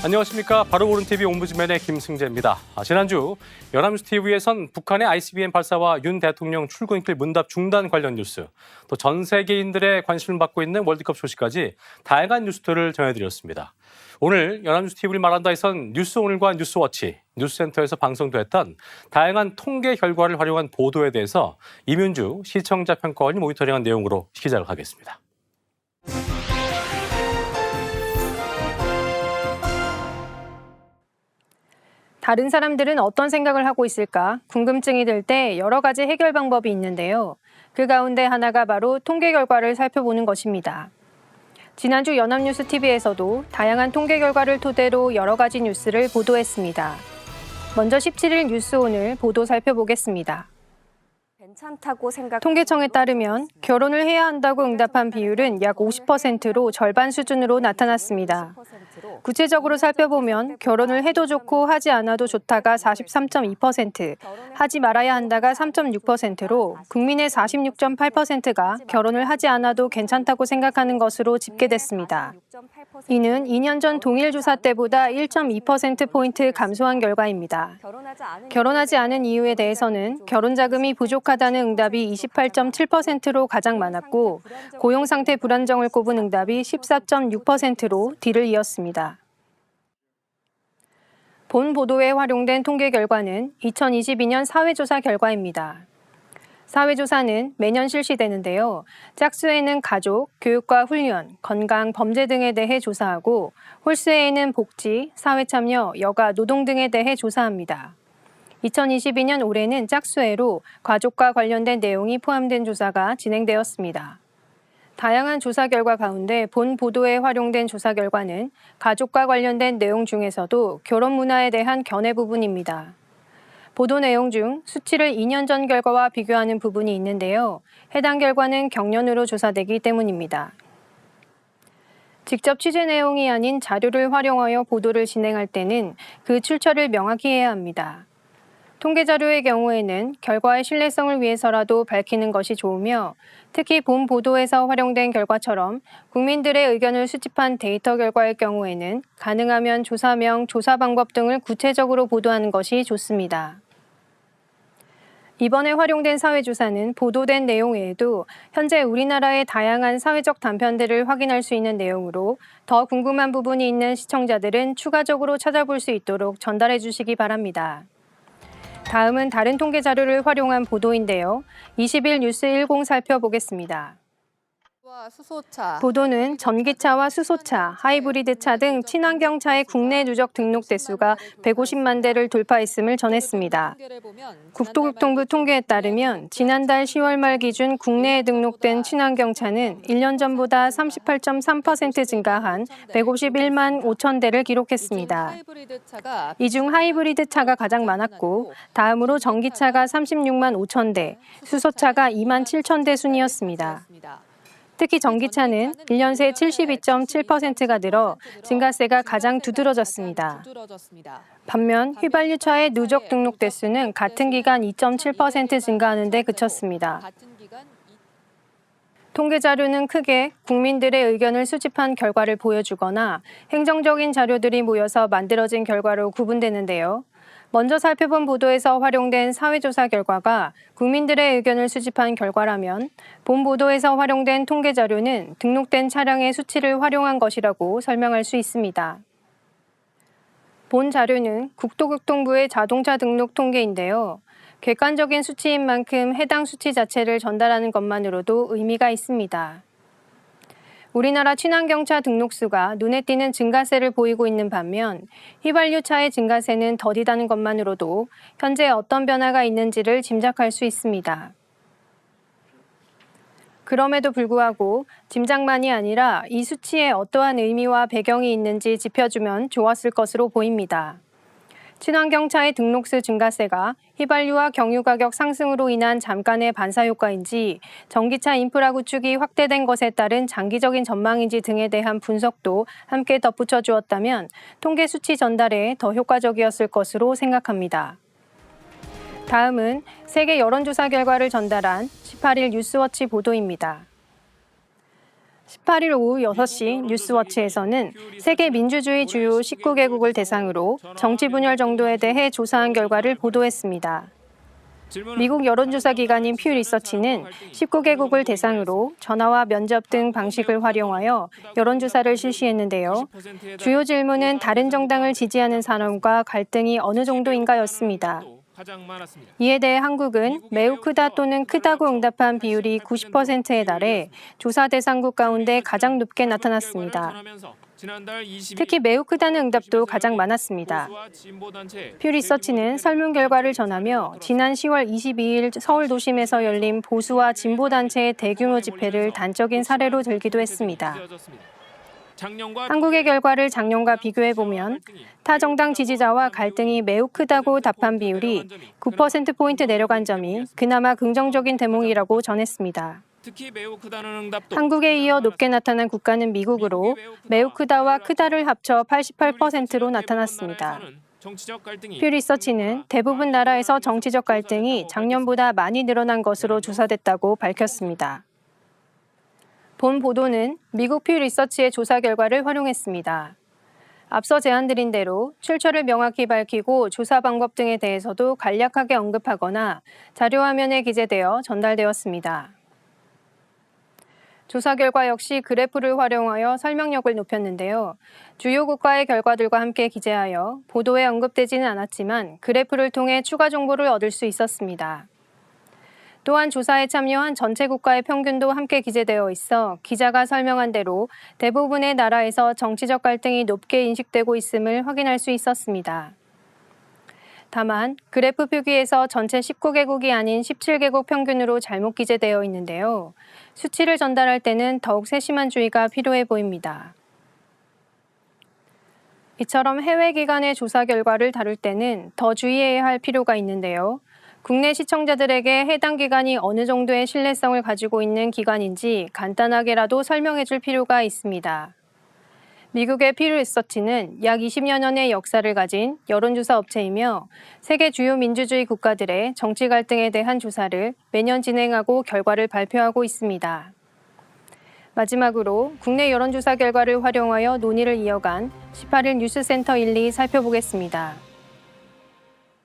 안녕하십니까. 바로보는 TV 옴부즈맨의 김승재입니다. 지난주 연합뉴스 TV에선 북한의 ICBM 발사와 윤 대통령 출근길 문답 중단 관련 뉴스, 또 전 세계인들의 관심을 받고 있는 월드컵 소식까지 다양한 뉴스들을 전해드렸습니다. 오늘 연합뉴스 TV를 말한다에선 뉴스오늘과 뉴스워치, 뉴스센터에서 방송도 했던 다양한 통계 결과를 활용한 보도에 대해서 이민주 시청자 평가원이 모니터링한 내용으로 시작을 하겠습니다. 다른 사람들은 어떤 생각을 하고 있을까 궁금증이 들 때 여러 가지 해결 방법이 있는데요. 그 가운데 하나가 바로 통계 결과를 살펴보는 것입니다. 지난주 연합뉴스 TV에서도 다양한 통계 결과를 토대로 여러 가지 뉴스를 보도했습니다. 먼저 17일 뉴스오늘 보도 살펴보겠습니다. 통계청에 따르면 결혼을 해야 한다고 응답한 비율은 약 50%로 절반 수준으로 나타났습니다. 구체적으로 살펴보면 결혼을 해도 좋고 하지 않아도 좋다가 43.2%, 하지 말아야 한다가 3.6%로 국민의 46.8%가 결혼을 하지 않아도 괜찮다고 생각하는 것으로 집계됐습니다. 이는 2년 전 동일 조사 때보다 1.2%포인트 감소한 결과입니다. 결혼하지 않은 이유에 대해서는 결혼 자금이 부족하다는 응답이 28.7%로 가장 많았고 고용 상태 불안정을 꼽은 응답이 14.6%로 뒤를 이었습니다. 본 보도에 활용된 통계 결과는 2022년 사회조사 결과입니다. 사회조사는 매년 실시되는데요. 짝수에는 가족, 교육과 훈련, 건강, 범죄 등에 대해 조사하고 홀수에는 복지, 사회참여, 여가, 노동 등에 대해 조사합니다. 2022년 올해는 짝수회로 가족과 관련된 내용이 포함된 조사가 진행되었습니다. 다양한 조사 결과 가운데 본 보도에 활용된 조사 결과는 가족과 관련된 내용 중에서도 결혼 문화에 대한 견해 부분입니다. 보도 내용 중 수치를 2년 전 결과와 비교하는 부분이 있는데요. 해당 결과는 경년으로 조사되기 때문입니다. 직접 취재 내용이 아닌 자료를 활용하여 보도를 진행할 때는 그 출처를 명확히 해야 합니다. 통계 자료의 경우에는 결과의 신뢰성을 위해서라도 밝히는 것이 좋으며 특히 본 보도에서 활용된 결과처럼 국민들의 의견을 수집한 데이터 결과의 경우에는 가능하면 조사명, 조사 방법 등을 구체적으로 보도하는 것이 좋습니다. 이번에 활용된 사회조사는 보도된 내용 외에도 현재 우리나라의 다양한 사회적 단편들을 확인할 수 있는 내용으로 더 궁금한 부분이 있는 시청자들은 추가적으로 찾아볼 수 있도록 전달해 주시기 바랍니다. 다음은 다른 통계 자료를 활용한 보도인데요. 20일 뉴스 10 살펴보겠습니다. 보도는 전기차와 수소차, 하이브리드차 등 친환경차의 국내 누적 등록 대수가 150만 대를 돌파했음을 전했습니다. 국토교통부 통계에 따르면 지난달 10월 말 기준 국내에 등록된 친환경차는 1년 전보다 38.3% 증가한 151만 5천 대를 기록했습니다. 이 중 하이브리드차가 가장 많았고 다음으로 전기차가 36만 5천 대, 수소차가 2만 7천 대 순이었습니다. 특히 전기차는 1년 새 72.7%가 늘어 증가세가 가장 두드러졌습니다. 반면 휘발유차의 누적 등록 대수는 같은 기간 2.7% 증가하는 데 그쳤습니다. 통계 자료는 크게 국민들의 의견을 수집한 결과를 보여주거나 행정적인 자료들이 모여서 만들어진 결과로 구분되는데요. 먼저 살펴본 보도에서 활용된 사회조사 결과가 국민들의 의견을 수집한 결과라면 본 보도에서 활용된 통계 자료는 등록된 차량의 수치를 활용한 것이라고 설명할 수 있습니다. 본 자료는 국토교통부의 자동차 등록 통계인데요. 객관적인 수치인 만큼 해당 수치 자체를 전달하는 것만으로도 의미가 있습니다. 우리나라 친환경차 등록수가 눈에 띄는 증가세를 보이고 있는 반면 휘발유차의 증가세는 더디다는 것만으로도 현재 어떤 변화가 있는지를 짐작할 수 있습니다. 그럼에도 불구하고 짐작만이 아니라 이 수치에 어떠한 의미와 배경이 있는지 짚어주면 좋았을 것으로 보입니다. 친환경차의 등록수 증가세가 휘발유와 경유 가격 상승으로 인한 잠깐의 반사효과인지 전기차 인프라 구축이 확대된 것에 따른 장기적인 전망인지 등에 대한 분석도 함께 덧붙여 주었다면 통계 수치 전달에 더 효과적이었을 것으로 생각합니다. 다음은 세계 여론조사 결과를 전달한 18일 뉴스워치 보도입니다. 18일 오후 6시 뉴스워치에서는 세계 민주주의 주요 19개국을 대상으로 정치 분열 정도에 대해 조사한 결과를 보도했습니다. 미국 여론조사 기관인 퓨 리서치는 19개국을 대상으로 전화와 면접 등 방식을 활용하여 여론조사를 실시했는데요. 주요 질문은 다른 정당을 지지하는 사람과 갈등이 어느 정도인가였습니다. 이에 대해 한국은 매우 크다 또는 크다고 응답한 비율이 90%에 달해 조사 대상국 가운데 가장 높게 나타났습니다. 특히 매우 크다는 응답도 가장 많았습니다. 퓨 리서치는 설문 결과를 전하며 지난 10월 22일 서울 도심에서 열린 보수와 진보 단체의 대규모 집회를 단적인 사례로 들기도 했습니다. 한국의 결과를 작년과 비교해보면 타 정당 지지자와 갈등이 매우 크다고 답한 비율이 9%포인트 내려간 점이 그나마 긍정적인 대목이라고 전했습니다. 한국에 이어 높게 나타난 국가는 미국으로 매우 크다와 크다를 합쳐 88%로 나타났습니다. 퓨 리서치는 대부분 나라에서 정치적 갈등이 작년보다 많이 늘어난 것으로 조사됐다고 밝혔습니다. 본 보도는 미국 퓨 리서치의 조사 결과를 활용했습니다. 앞서 제안드린 대로 출처를 명확히 밝히고 조사 방법 등에 대해서도 간략하게 언급하거나 자료화면에 기재되어 전달되었습니다. 조사 결과 역시 그래프를 활용하여 설명력을 높였는데요. 주요 국가의 결과들과 함께 기재하여 보도에 언급되지는 않았지만 그래프를 통해 추가 정보를 얻을 수 있었습니다. 또한 조사에 참여한 전체 국가의 평균도 함께 기재되어 있어 기자가 설명한 대로 대부분의 나라에서 정치적 갈등이 높게 인식되고 있음을 확인할 수 있었습니다. 다만 그래프 표기에서 전체 19개국이 아닌 17개국 평균으로 잘못 기재되어 있는데요. 수치를 전달할 때는 더욱 세심한 주의가 필요해 보입니다. 이처럼 해외 기관의 조사 결과를 다룰 때는 더 주의해야 할 필요가 있는데요. 국내 시청자들에게 해당 기관이 어느 정도의 신뢰성을 가지고 있는 기관인지 간단하게라도 설명해 줄 필요가 있습니다. 미국의 퓨 리서치는 약 20여 년의 역사를 가진 여론조사 업체이며 세계 주요 민주주의 국가들의 정치 갈등에 대한 조사를 매년 진행하고 결과를 발표하고 있습니다. 마지막으로 국내 여론조사 결과를 활용하여 논의를 이어간 18일 뉴스센터 1, 2 살펴보겠습니다.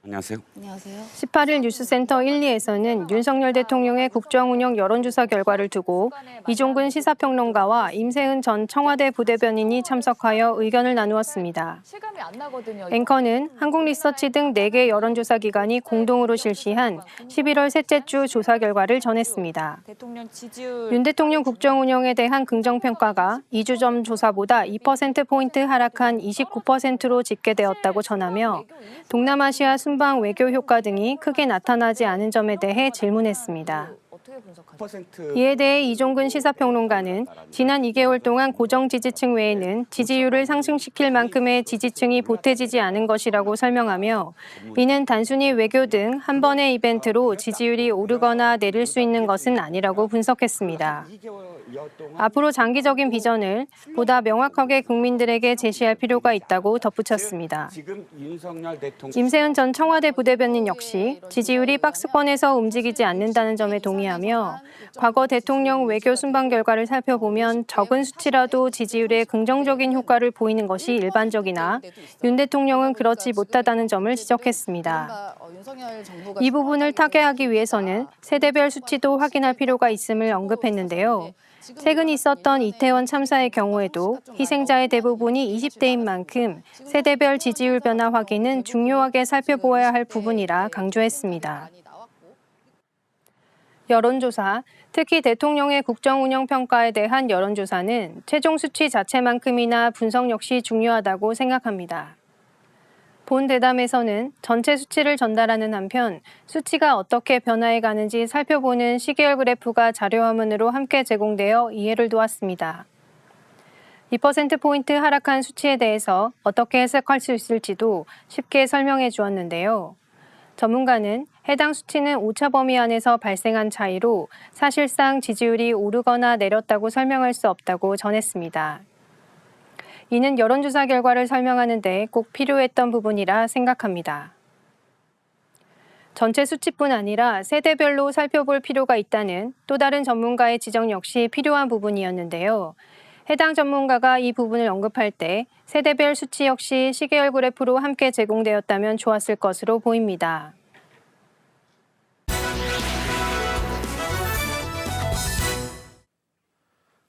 안녕하세요. 안녕하세요. 18일 뉴스센터 1, 2에서는 윤석열 대통령의 국정운영 여론조사 결과를 두고 이종근 시사평론가와 임세은 전 청와대 부대변인이 참석하여 의견을 나누었습니다. 실감이 안 나거든요. 앵커는 한국리서치 등 4개 여론조사 기관이 공동으로 실시한 11월 셋째 주 조사 결과를 전했습니다. 대통령 지지율 윤 대통령 국정운영에 대한 긍정평가가 2주 전 조사보다 2%포인트 하락한 29%로 집계되었다고 전하며 동남아시아 순방 외교 효과 등이 크게 나타나지 않은 점에 대해 질문했습니다. 어떻게 분석하세요? 이에 대해 이종근 시사평론가는 지난 2개월 동안 고정 지지층 외에는 지지율을 상승시킬 만큼의 지지층이 보태지지 않은 것이라고 설명하며 이는 단순히 외교 등 한 번의 이벤트로 지지율이 오르거나 내릴 수 있는 것은 아니라고 분석했습니다. 앞으로 장기적인 비전을 보다 명확하게 국민들에게 제시할 필요가 있다고 덧붙였습니다. 임세은 전 청와대 부대변인 역시 지지율이 박스권에서 움직이지 않는다는 점에 동의하며 과거 대통령 외교 순방 결과를 살펴보면 적은 수치라도 지지율에 긍정적인 효과를 보이는 것이 일반적이나 윤 대통령은 그렇지 못하다는 점을 지적했습니다. 이 부분을 타개하기 위해서는 세대별 수치도 확인할 필요가 있음을 언급했는데요. 최근 있었던 이태원 참사의 경우에도 희생자의 대부분이 20대인 만큼 세대별 지지율 변화 확인은 중요하게 살펴보아야 할 부분이라 강조했습니다. 여론조사, 특히 대통령의 국정운영 평가에 대한 여론조사는 최종 수치 자체만큼이나 분석 역시 중요하다고 생각합니다. 본 대담에서는 전체 수치를 전달하는 한편 수치가 어떻게 변화해 가는지 살펴보는 시계열 그래프가 자료화면으로 함께 제공되어 이해를 도왔습니다. 2%포인트 하락한 수치에 대해서 어떻게 해석할 수 있을지도 쉽게 설명해 주었는데요. 전문가는 해당 수치는 오차 범위 안에서 발생한 차이로 사실상 지지율이 오르거나 내렸다고 설명할 수 없다고 전했습니다. 이는 여론조사 결과를 설명하는 데 꼭 필요했던 부분이라 생각합니다. 전체 수치뿐 아니라 세대별로 살펴볼 필요가 있다는 또 다른 전문가의 지적 역시 필요한 부분이었는데요. 해당 전문가가 이 부분을 언급할 때 세대별 수치 역시 시계열 그래프로 함께 제공되었다면 좋았을 것으로 보입니다.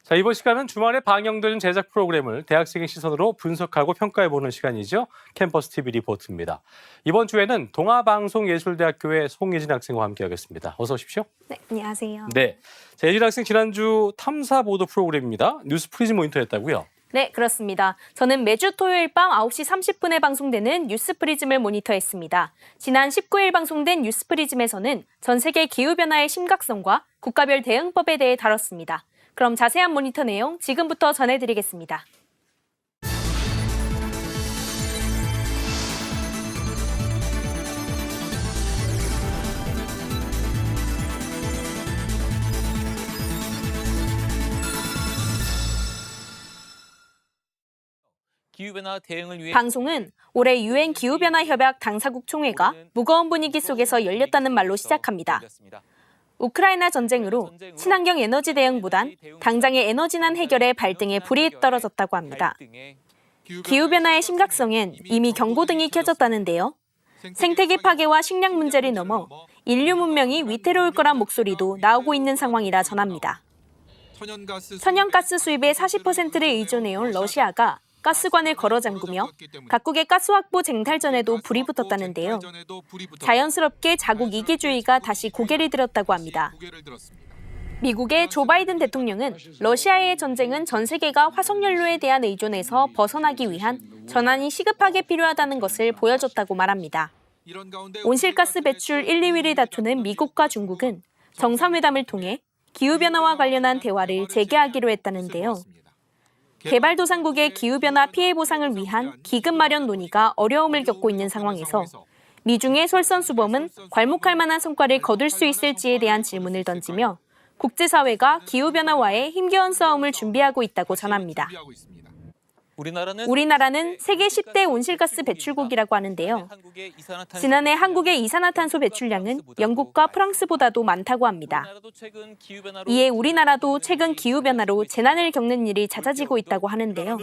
자, 이번 시간은 주말에 방영되는 제작 프로그램을 대학생의 시선으로 분석하고 평가해보는 시간이죠. 캠퍼스 TV 리포트입니다. 이번 주에는 동아방송예술대학교의 송예진 학생과 함께하겠습니다. 어서 오십시오. 네, 안녕하세요. 네, 자, 예진 학생 지난주 탐사 보도 프로그램입니다. 뉴스 프리즘 모니터했다고요? 네, 그렇습니다. 저는 매주 토요일 밤 9시 30분에 방송되는 뉴스 프리즘을 모니터했습니다. 지난 19일 방송된 뉴스 프리즘에서는 전 세계 기후변화의 심각성과 국가별 대응법에 대해 다뤘습니다. 그럼 자세한 모니터 내용 지금부터 전해드리겠습니다. 기후변화 대응을 위해 방송은 올해 유엔 기후변화 협약 당사국 총회가 무거운 분위기 속에서 열렸다는 말로 시작합니다. 우크라이나 전쟁으로 친환경 에너지 대응보단 당장의 에너지난 해결에 발등에 불이 떨어졌다고 합니다. 기후변화의 심각성엔 이미 경고등이 켜졌다는데요. 생태계 파괴와 식량 문제를 넘어 인류 문명이 위태로울 거란 목소리도 나오고 있는 상황이라 전합니다. 천연가스 수입의 40%를 의존해온 러시아가 가스관을 걸어 잠그며 각국의 가스 확보 쟁탈전에도 불이 붙었다는데요. 자연스럽게 자국 이기주의가 다시 고개를 들었다고 합니다. 미국의 조 바이든 대통령은 러시아의 전쟁은 전 세계가 화석연료에 대한 의존에서 벗어나기 위한 전환이 시급하게 필요하다는 것을 보여줬다고 말합니다. 온실가스 배출 1, 2위를 다투는 미국과 중국은 정상회담을 통해 기후변화와 관련한 대화를 재개하기로 했다는데요. 개발도상국의 기후변화 피해 보상을 위한 기금 마련 논의가 어려움을 겪고 있는 상황에서 미중의 솔선수범은 괄목할 만한 성과를 거둘 수 있을지에 대한 질문을 던지며 국제사회가 기후변화와의 힘겨운 싸움을 준비하고 있다고 전합니다. 우리나라는 세계 10대 온실가스 배출국이라고 하는데요. 지난해 한국의 이산화탄소 배출량은 영국과 프랑스보다도 많다고 합니다. 이에 우리나라도 최근 기후변화로 재난을 겪는 일이 잦아지고 있다고 하는데요.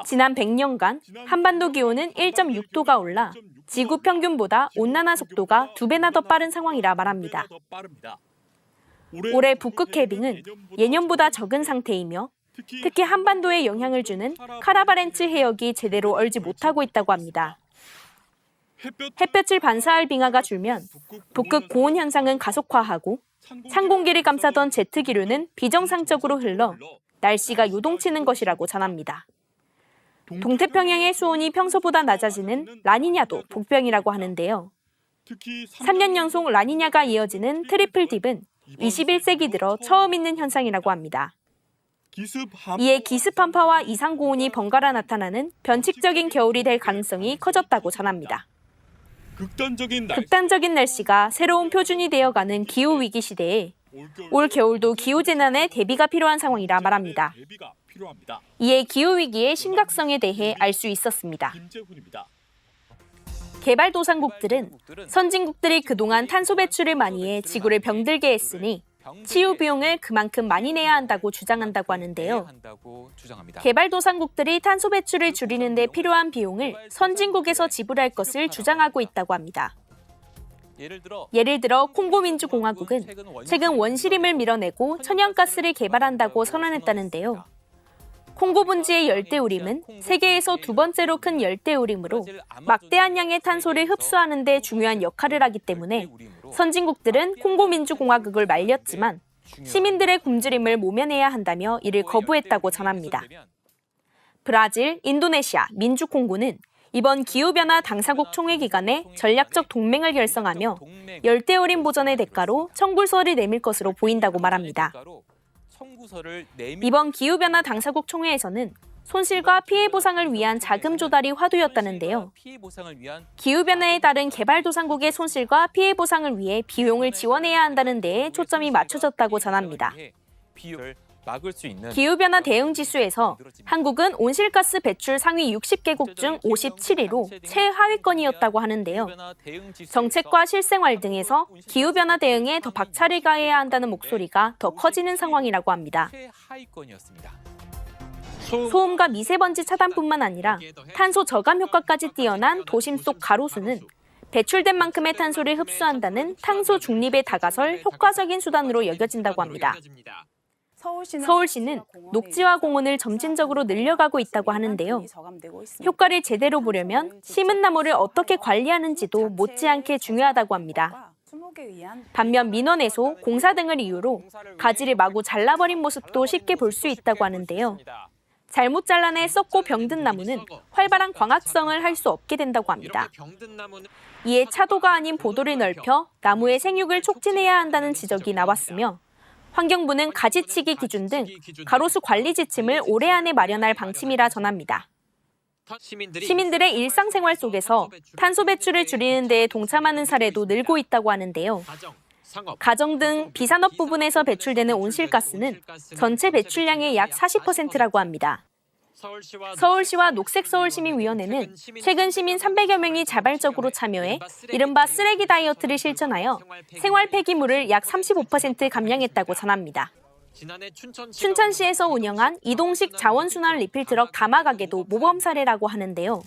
지난 100년간 한반도 기온은 1.6도가 올라 지구 평균보다 온난화 속도가 2배나 더 빠른 상황이라 말합니다. 올해 북극 해빙은 예년보다 적은 상태이며 특히 한반도에 영향을 주는 카라바렌츠 해역이 제대로 얼지 못하고 있다고 합니다. 햇볕을 반사할 빙하가 줄면 북극 고온 현상은 가속화하고 찬 공기를 감싸던 제트 기류는 비정상적으로 흘러 날씨가 요동치는 것이라고 전합니다. 동태평양의 수온이 평소보다 낮아지는 라니냐도 복병이라고 하는데요. 3년 연속 라니냐가 이어지는 트리플 딥은 21세기 들어 처음 있는 현상이라고 합니다. 이에 기습 한파와 이상 고온이 번갈아 나타나는 변칙적인 겨울이 될 가능성이 커졌다고 전합니다. 극단적인 날씨가 새로운 표준이 되어가는 기후위기 시대에 올 겨울도 기후재난에 대비가 필요한 상황이라 말합니다. 이에 기후위기의 심각성에 대해 알 수 있었습니다. 개발도상국들은 선진국들이 그동안 탄소 배출을 많이 해 지구를 병들게 했으니 치유 비용을 그만큼 많이 내야 한다고 주장한다고 하는데요. 개발도상국들이 탄소 배출을 줄이는 데 필요한 비용을 선진국에서 지불할 것을 주장하고 있다고 합니다. 예를 들어 콩고 민주공화국은 최근 원시림을 밀어내고 천연가스를 개발한다고 선언했다는데요. 콩고 분지의 열대우림은 세계에서 두 번째로 큰 열대우림으로 막대한 양의 탄소를 흡수하는 데 중요한 역할을 하기 때문에 선진국들은 콩고 민주공화국을 말렸지만 시민들의 굶주림을 모면해야 한다며 이를 거부했다고 전합니다. 브라질, 인도네시아, 민주콩고는 이번 기후변화 당사국 총회 기간에 전략적 동맹을 결성하며 열대우림 보전의 대가로 청구서를 내밀 것으로 보인다고 말합니다. 이번 기후변화 당사국 총회에서는 손실과 피해 보상을 위한 자금 조달이 화두였다는데요. 기후변화에 따른 개발도상국의 손실과 피해 보상을 위해 비용을 지원해야 한다는 데에 초점이 맞춰졌다고 전합니다. 막을 수 있는 기후변화 대응 지수에서 한국은 온실가스 배출 상위 60개국 중 57위로 최하위권이었다고 하는데요. 정책과 실생활 등에서 기후변화 대응에 더 박차를 가해야 한다는 목소리가 더 커지는 상황이라고 합니다. 최하위권이었습니다. 소음과 미세먼지 차단뿐만 아니라 탄소 저감 효과까지 뛰어난 도심 속 가로수는 배출된 만큼의 탄소를 흡수한다는 탄소 중립에 다가설 효과적인 수단으로 여겨진다고 합니다. 서울시는 녹지와 공원을 점진적으로 늘려가고 있다고 하는데요. 효과를 제대로 보려면 심은 나무를 어떻게 관리하는지도 못지않게 중요하다고 합니다. 반면 민원에서 공사 등을 이유로 가지를 마구 잘라버린 모습도 쉽게 볼 수 있다고 하는데요. 잘못 잘라내 썩고 병든 나무는 활발한 광합성을 할 수 없게 된다고 합니다. 이에 차도가 아닌 보도를 넓혀 나무의 생육을 촉진해야 한다는 지적이 나왔으며 환경부는 가지치기 기준 등 가로수 관리 지침을 올해 안에 마련할 방침이라 전합니다. 시민들의 일상생활 속에서 탄소 배출을 줄이는 데에 동참하는 사례도 늘고 있다고 하는데요. 가정 등 비산업 부분에서 배출되는 온실가스는 전체 배출량의 약 40%라고 합니다. 서울시와 녹색서울시민위원회는 최근 시민 300여 명이 자발적으로 참여해 이른바 쓰레기 다이어트를 실천하여 생활 폐기물을 약 35% 감량했다고 전합니다. 춘천시에서 운영한 이동식 자원순환 리필트럭 담화가게도 모범 사례라고 하는데요.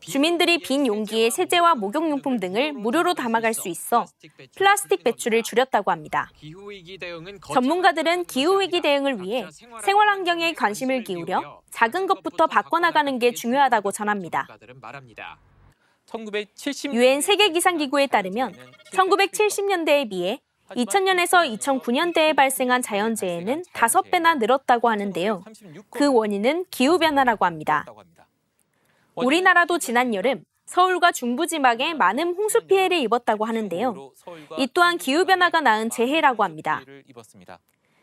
주민들이 빈 용기에 세제와 목욕용품 등을 무료로 담아갈 수 있어 플라스틱 배출을 줄였다고 합니다. 전문가들은 기후위기 대응을 위해 생활환경에 관심을 기울여 작은 것부터 바꿔나가는 게 중요하다고 전합니다. 유엔 세계기상기구에 따르면 1970년대에 비해 2000년에서 2009년대에 발생한 자연재해는 5배나 늘었다고 하는데요. 그 원인은 기후변화라고 합니다. 우리나라도 지난 여름 서울과 중부지방에 많은 홍수 피해를 입었다고 하는데요. 이 또한 기후변화가 낳은 재해라고 합니다.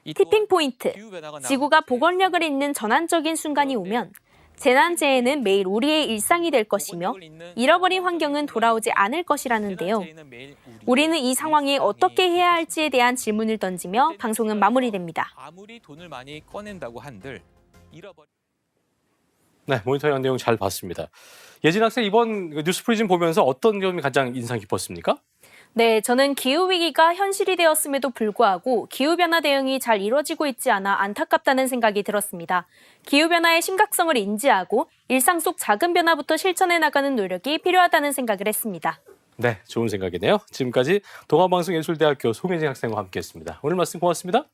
티핑포인트, 지구가 복원력을 잃는 전환적인 순간이 오면 재난재해는 매일 우리의 일상이 될 것이며 잃어버린 환경은 돌아오지 않을 것이라는데요. 우리는 이 상황에 어떻게 해야 할지에 대한 질문을 던지며 방송은 마무리됩니다. 아무리 돈을 많이 꺼낸다고 한들 네, 모니터링한 내용 잘 봤습니다. 예진 학생 이번 뉴스프리즘 보면서 어떤 점이 가장 인상 깊었습니까? 네, 저는 기후위기가 현실이 되었음에도 불구하고 기후변화 대응이 잘 이루어지고 있지 않아 안타깝다는 생각이 들었습니다. 기후변화의 심각성을 인지하고 일상 속 작은 변화부터 실천해 나가는 노력이 필요하다는 생각을 했습니다. 네, 좋은 생각이네요. 지금까지 동아방송예술대학교 송혜진 학생과 함께했습니다. 오늘 말씀 고맙습니다.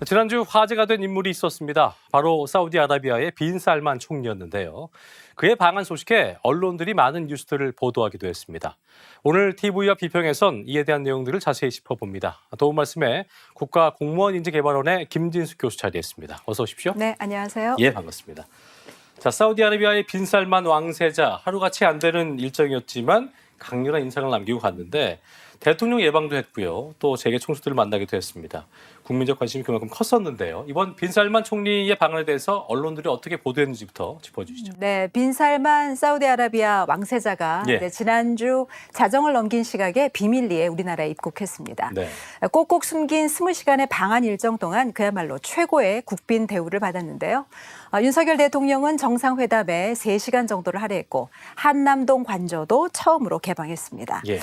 지난주 화제가 된 인물이 있었습니다. 바로 사우디아라비아의 빈 살만 총리였는데요. 그의 방한 소식에 언론들이 많은 뉴스들을 보도하기도 했습니다. 오늘 TV와 비평에선 이에 대한 내용들을 자세히 짚어봅니다. 도움 말씀에 국가공무원인재개발원의 김진수 교수 자리했습니다. 어서 오십시오. 네, 안녕하세요. 예, 반갑습니다. 자, 사우디아라비아의 빈 살만 왕세자 하루가 채 안 되는 일정이었지만 강렬한 인상을 남기고 갔는데 대통령 예방도 했고요. 또 재계 총수들을 만나기도 했습니다. 국민적 관심이 그만큼 컸었는데요. 이번 빈살만 총리의 방안에 대해서 언론들이 어떻게 보도했는지부터 짚어주시죠. 네, 빈살만 사우디아라비아 왕세자가 예. 네, 지난주 자정을 넘긴 시각에 비밀리에 우리나라에 입국했습니다. 네. 꼭꼭 숨긴 20시간의 방한 일정 동안 그야말로 최고의 국빈 대우를 받았는데요. 윤석열 대통령은 정상회담에 3시간 정도를 할애했고 한남동 관저도 처음으로 개방했습니다. 예.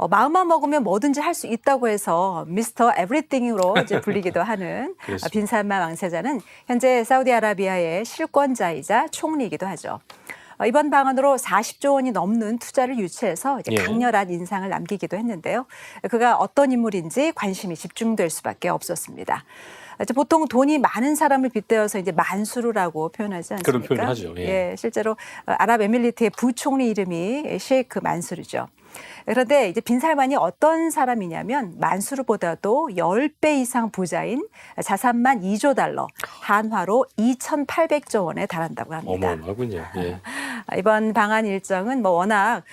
마음만 먹으면 뭐든지 할 수 있다고 해서 미스터 에브리띵으로 이제 불리기도 하는 그렇습니다. 빈살만 왕세자는 현재 사우디아라비아의 실권자이자 총리이기도 하죠. 이번 방안으로 40조 원이 넘는 투자를 유치해서 이제 예. 강렬한 인상을 남기기도 했는데요. 그가 어떤 인물인지 관심이 집중될 수밖에 없었습니다. 이제 보통 돈이 많은 사람을 빗대어서 이제 만수르라고 표현하지 않습니까? 그런 표현을 하죠. 예. 실제로 아랍에미리트의 부총리 이름이 셰이크 만수르죠. 그런데 이제 빈살만이 어떤 사람이냐면 만수르보다도 10배 이상 부자인 자산만 2조 달러, 한화로 2,800조 원에 달한다고 합니다. 어마어마하군요. 예. 이번 방한 일정은 뭐 워낙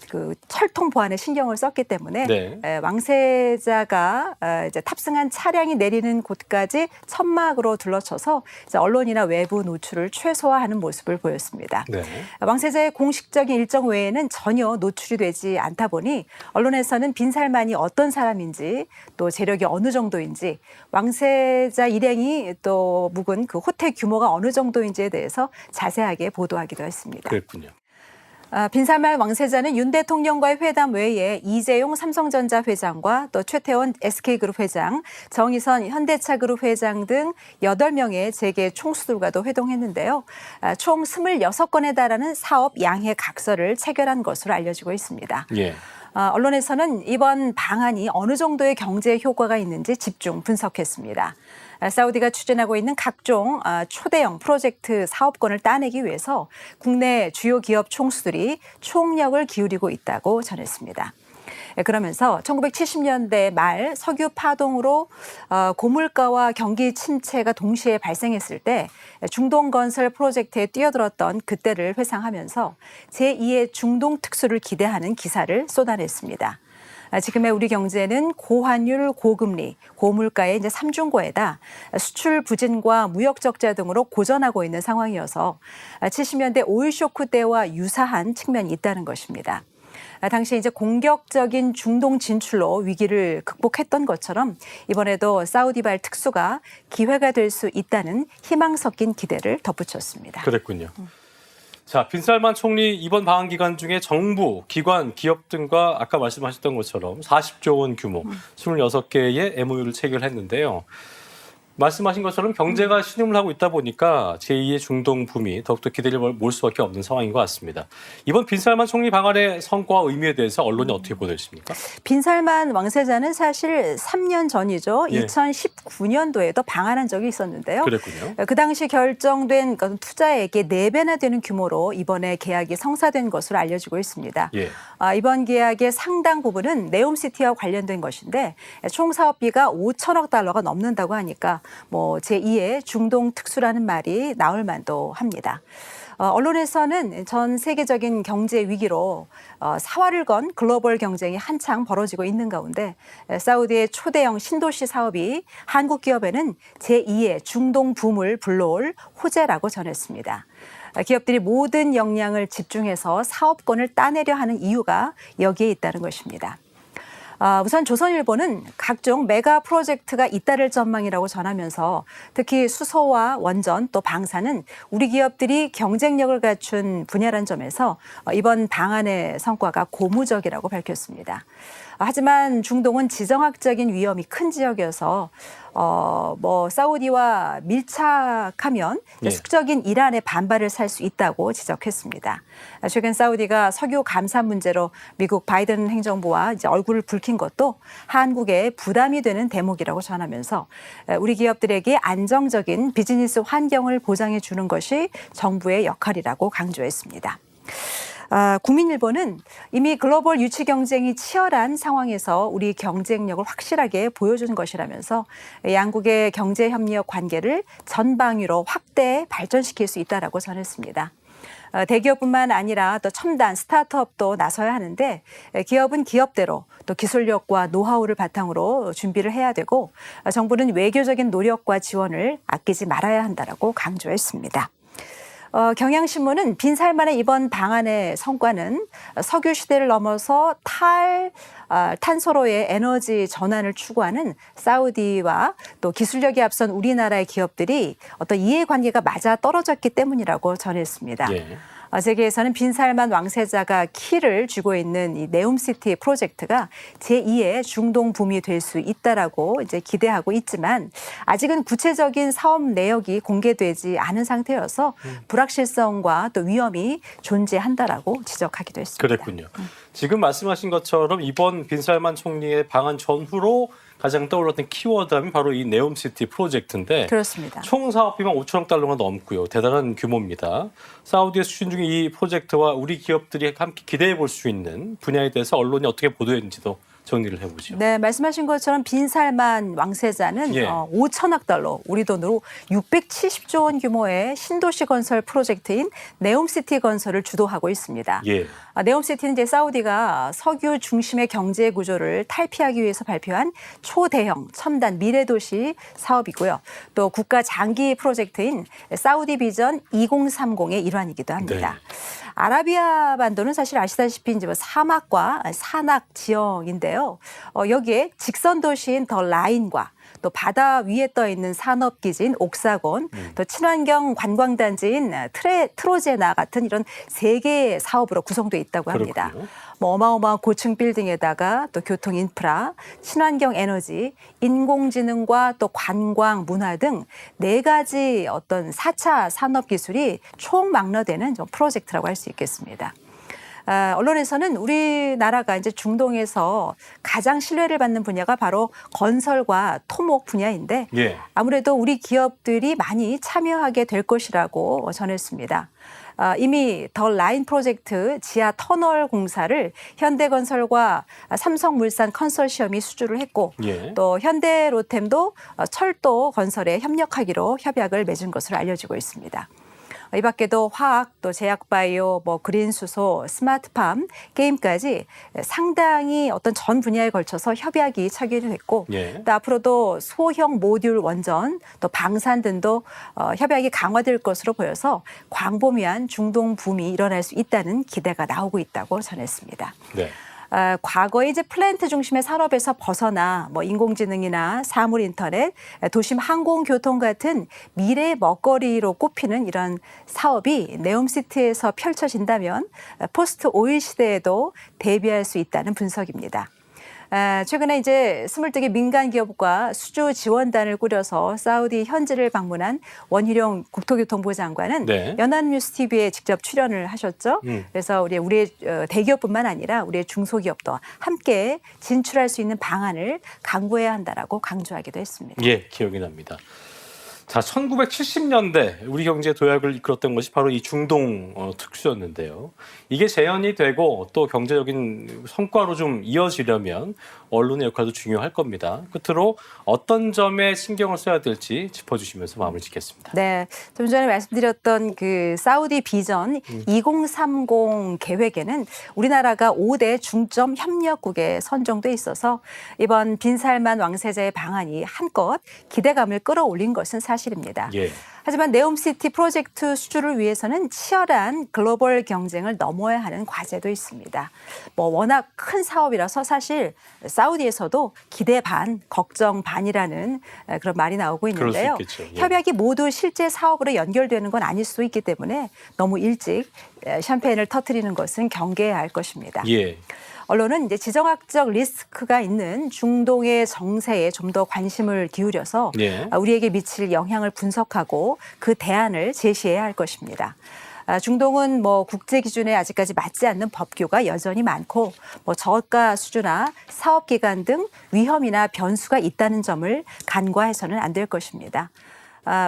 그 철통 보안에 신경을 썼기 때문에 네. 왕세자가 이제 탑승한 차량이 내리는 곳까지 천막으로 둘러쳐서 이제 언론이나 외부 노출을 최소화하는 모습을 보였습니다. 네. 왕세자의 공식적인 일정 외에는 전혀 노출이 되지 않다 보니 언론에서는 빈살만이 어떤 사람인지 또 재력이 어느 정도인지 왕세자 일행이 또 묵은 그 호텔 규모가 어느 정도인지에 대해서 자세하게 보도하기도 했습니다. 그랬군요. 빈살만 왕세자는 윤 대통령과의 회담 외에 이재용 삼성전자 회장과 또 최태원 SK그룹 회장, 정의선 현대차그룹 회장 등 8명의 재계 총수들과도 회동했는데요. 총 26건에 달하는 사업 양해 각서를 체결한 것으로 알려지고 있습니다. 예. 언론에서는 이번 방안이 어느 정도의 경제 효과가 있는지 집중 분석했습니다. 사우디가 추진하고 있는 각종 초대형 프로젝트 사업권을 따내기 위해서 국내 주요 기업 총수들이 총력을 기울이고 있다고 전했습니다. 그러면서 1970년대 말 석유 파동으로 고물가와 경기 침체가 동시에 발생했을 때 중동 건설 프로젝트에 뛰어들었던 그때를 회상하면서 제2의 중동 특수를 기대하는 기사를 쏟아냈습니다. 지금의 우리 경제는 고환율, 고금리, 고물가의 이제 삼중고에다 수출 부진과 무역 적자 등으로 고전하고 있는 상황이어서 70년대 오일 쇼크 때와 유사한 측면이 있다는 것입니다. 당시 이제 공격적인 중동 진출로 위기를 극복했던 것처럼 이번에도 사우디발 특수가 기회가 될 수 있다는 희망 섞인 기대를 덧붙였습니다. 그랬군요. 자, 빈살만 총리 이번 방한 기간 중에 정부, 기관, 기업 등과 아까 말씀하셨던 것처럼 40조 원 규모 26개의 MOU를 체결했는데요. 말씀하신 것처럼 경제가 신음을 하고 있다 보니까 제2의 중동 붐이 더욱더 기대를 몰 수밖에 없는 상황인 것 같습니다. 이번 빈살만 총리 방한의 성과와 의미에 대해서 언론이 어떻게 보도했습니까? 빈살만 왕세자는 사실 3년 전이죠. 예. 2019년도에도 방한한 적이 있었는데요. 그랬군요. 그 당시 결정된 투자액의 4배나 되는 규모로 이번에 계약이 성사된 것으로 알려지고 있습니다. 예. 이번 계약의 상당 부분은 네옴시티와 관련된 것인데 총 사업비가 5천억 달러가 넘는다고 하니까 뭐 제2의 중동 특수라는 말이 나올 만도 합니다. 언론에서는 전 세계적인 경제 위기로 사활을 건 글로벌 경쟁이 한창 벌어지고 있는 가운데 사우디의 초대형 신도시 사업이 한국 기업에는 제2의 중동 붐을 불러올 호재라고 전했습니다. 기업들이 모든 역량을 집중해서 사업권을 따내려 하는 이유가 여기에 있다는 것입니다. 우선 조선일보는 각종 메가 프로젝트가 잇따를 전망이라고 전하면서 특히 수소와 원전 또 방사는 우리 기업들이 경쟁력을 갖춘 분야란 점에서 이번 방안의 성과가 고무적이라고 밝혔습니다. 하지만 중동은 지정학적인 위험이 큰 지역이어서 뭐 사우디와 밀착하면 네. 숙적인 이란의 반발을 살 수 있다고 지적했습니다. 최근 사우디가 석유 감산 문제로 미국 바이든 행정부와 이제 얼굴을 붉힌 것도 한국에 부담이 되는 대목이라고 전하면서 우리 기업들에게 안정적인 비즈니스 환경을 보장해 주는 것이 정부의 역할이라고 강조했습니다. 국민일보는 이미 글로벌 유치 경쟁이 치열한 상황에서 우리 경쟁력을 확실하게 보여준 것이라면서 양국의 경제 협력 관계를 전방위로 확대 발전시킬 수 있다라고 전했습니다. 대기업뿐만 아니라 또 첨단 스타트업도 나서야 하는데 기업은 기업대로 또 기술력과 노하우를 바탕으로 준비를 해야 되고 정부는 외교적인 노력과 지원을 아끼지 말아야 한다라고 강조했습니다. 경향신문은 빈살만의 이번 방안의 성과는 석유 시대를 넘어서 탄소로의 에너지 전환을 추구하는 사우디와 또 기술력이 앞선 우리나라의 기업들이 어떤 이해관계가 맞아 떨어졌기 때문이라고 전했습니다. 예. 세계에서는 빈살만 왕세자가 키를 쥐고 있는 이 네옴시티 프로젝트가 제2의 중동 붐이 될 수 있다라고 이제 기대하고 있지만 아직은 구체적인 사업 내역이 공개되지 않은 상태여서 불확실성과 또 위험이 존재한다라고 지적하기도 했습니다. 그랬군요. 지금 말씀하신 것처럼 이번 빈살만 총리의 방한 전후로 가장 떠올랐던 키워드는 바로 이 네옴시티 프로젝트인데 그렇습니다. 총 사업비만 5천억 달러가 넘고요. 대단한 규모입니다. 사우디에서 추진 중인 이 프로젝트와 우리 기업들이 함께 기대해 볼 수 있는 분야에 대해서 언론이 어떻게 보도했는지도 정리를 해보죠. 네, 말씀하신 것처럼 빈살만 왕세자는 예. 5천억 달러, 우리 돈으로 670조 원 규모의 신도시 건설 프로젝트인 네옴시티 건설을 주도하고 있습니다. 예. 네옴시티는 이제 사우디가 석유 중심의 경제 구조를 탈피하기 위해서 발표한 초대형 첨단 미래도시 사업이고요. 또 국가 장기 프로젝트인 사우디 비전 2030의 일환이기도 합니다. 네. 아라비아 반도는 사실 아시다시피 이제 사막과 산악 지형인데요. 여기에 직선 도시인 더 라인과 또 바다 위에 떠 있는 산업기지인 옥사곤, 또 친환경 관광단지인 트로제나 같은 이런 세 개의 사업으로 구성되어 있다고 합니다. 그렇군요. 뭐 어마어마한 고층 빌딩에다가 또 교통 인프라, 친환경 에너지, 인공지능과 또 관광, 문화 등 네 가지 어떤 4차 산업 기술이 총망라되는 좀 프로젝트라고 할 수 있겠습니다. 언론에서는 우리나라가 이제 중동에서 가장 신뢰를 받는 분야가 바로 건설과 토목 분야인데 예. 아무래도 우리 기업들이 많이 참여하게 될 것이라고 전했습니다. 이미 더 라인 프로젝트 지하 터널 공사를 현대건설과 삼성물산 컨소시엄이 수주를 했고 예. 또 현대로템도 철도 건설에 협력하기로 협약을 맺은 것으로 알려지고 있습니다. 이 밖에도 화학, 또 제약바이오, 그린 수소, 스마트팜, 게임까지 상당히 어떤 전 분야에 걸쳐서 협약이 체결이 됐고 예. 또 앞으로도 소형 모듈 원전, 또 방산 등도 협약이 강화될 것으로 보여서 광범위한 중동 붐이 일어날 수 있다는 기대가 나오고 있다고 전했습니다. 네. 과거에 이제 플랜트 중심의 산업에서 벗어나 인공지능이나 사물 인터넷, 도심 항공교통 같은 미래의 먹거리로 꼽히는 이런 사업이 네옴시티에서 펼쳐진다면 포스트 오일 시대에도 대비할 수 있다는 분석입니다. 최근에 이제 22개 민간 기업과 수주 지원단을 꾸려서 사우디 현지를 방문한 원희룡 국토교통부 장관은 네. 연합뉴스 TV에 직접 출연을 하셨죠. 그래서 우리의 대기업뿐만 아니라 우리의 중소기업도 함께 진출할 수 있는 방안을 강구해야 한다라고 강조하기도 했습니다. 예, 기억이 납니다. 자, 1970년대 우리 경제 도약을 이끌었던 것이 바로 이 중동 특수였는데요. 이게 재현이 되고 또 경제적인 성과로 좀 이어지려면 언론의 역할도 중요할 겁니다. 끝으로 어떤 점에 신경을 써야 될지 짚어주시면서 마무리 짓겠습니다. 네, 좀 전에 말씀드렸던 그 사우디 비전 2030 계획에는 우리나라가 5대 중점 협력국에 선정돼 있어서 이번 빈살만 왕세자의 방안이 한껏 기대감을 끌어올린 것은 사실입니다. 예. 하지만 네옴시티 프로젝트 수주를 위해서는 치열한 글로벌 경쟁을 넘어야 하는 과제도 있습니다. 워낙 큰 사업이라서 사실 사우디에서도 기대 반, 걱정 반이라는 그런 말이 나오고 있는데요. 그럴 수 있겠죠. 예. 협약이 모두 실제 사업으로 연결되는 건 아닐 수도 있기 때문에 너무 일찍 샴페인을 터뜨리는 것은 경계해야 할 것입니다. 예. 언론은 이제 지정학적 리스크가 있는 중동의 정세에 좀 더 관심을 기울여서 예. 우리에게 미칠 영향을 분석하고 그 대안을 제시해야 할 것입니다. 중동은 국제 기준에 아직까지 맞지 않는 법규가 여전히 많고 저가 수주나 사업 기간 등 위험이나 변수가 있다는 점을 간과해서는 안 될 것입니다.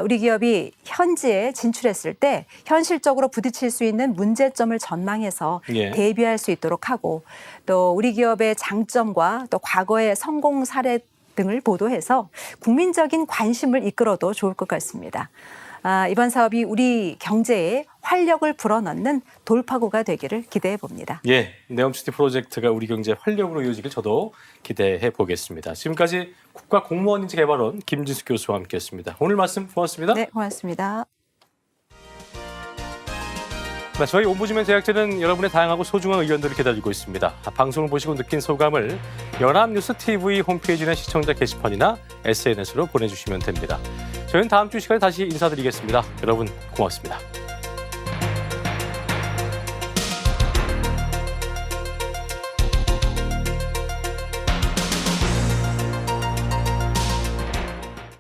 우리 기업이 현지에 진출했을 때 현실적으로 부딪힐 수 있는 문제점을 전망해서 예. 대비할 수 있도록 하고 또 우리 기업의 장점과 또 과거의 성공 사례 등을 보도해서 국민적인 관심을 이끌어도 좋을 것 같습니다. 이번 사업이 우리 경제에 활력을 불어넣는 돌파구가 되기를 기대해 봅니다. 예, 네옴시티 프로젝트가 우리 경제 활력으로 이어지길 저도 기대해 보겠습니다. 지금까지 국가공무원인재개발원 김진수 교수와 함께했습니다. 오늘 말씀 고맙습니다. 네, 고맙습니다. 네, 저희 옴부즈맨 제작진은 여러분의 다양하고 소중한 의견들을 기다리고 있습니다. 방송을 보시고 느낀 소감을 연합뉴스 TV 홈페이지나 시청자 게시판이나 SNS로 보내주시면 됩니다. 저희는 다음 주 시간에 다시 인사드리겠습니다. 여러분 고맙습니다.